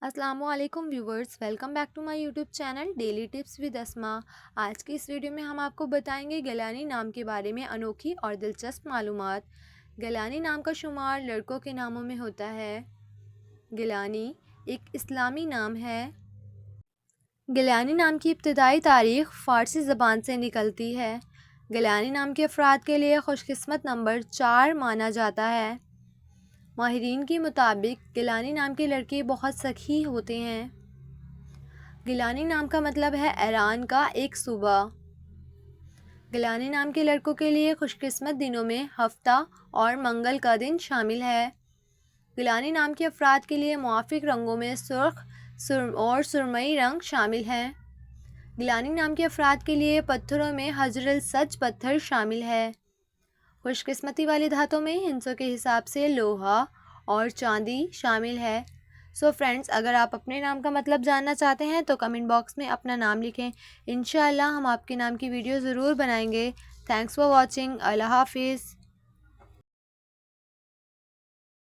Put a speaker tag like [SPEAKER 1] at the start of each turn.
[SPEAKER 1] السلام علیکم viewers, welcome back to my YouTube channel daily tips with Asma. آج کی اس ویڈیو میں ہم آپ کو بتائیں گے گیلانی نام کے بارے میں انوکھی اور دلچسپ معلومات۔ گیلانی نام کا شمار لڑکوں کے ناموں میں ہوتا ہے۔ گیلانی ایک اسلامی نام ہے۔ گیلانی نام کی ابتدائی تاریخ فارسی زبان سے نکلتی ہے۔ گیلانی نام کے افراد کے لیے خوش قسمت نمبر 4 مانا جاتا ہے۔ ماہرین کے مطابق گیلانی نام کے لڑکے بہت سخی ہوتے ہیں۔ گیلانی نام کا مطلب ہے ایران کا ایک صوبہ۔ گیلانی نام کے لڑکوں کے لیے خوش قسمت دنوں میں ہفتہ اور منگل کا دن شامل ہے۔ گیلانی نام کے افراد کے لیے موافق رنگوں میں سرخ اور سرمئی رنگ شامل ہیں۔ گیلانی نام کے افراد کے لیے پتھروں میں حجر الاسود پتھر شامل ہے۔ خوش قسمتی والے دھاتوں میں ہندسوں کے حساب سے لوہا اور چاندی شامل ہے۔ سو فرینڈز، اگر آپ اپنے نام کا مطلب جاننا چاہتے ہیں تو کمنٹ باکس میں اپنا نام لکھیں۔ انشاءاللہ ہم آپ کے نام کی ویڈیو ضرور بنائیں گے۔ Thanks for watching. اللہ حافظ۔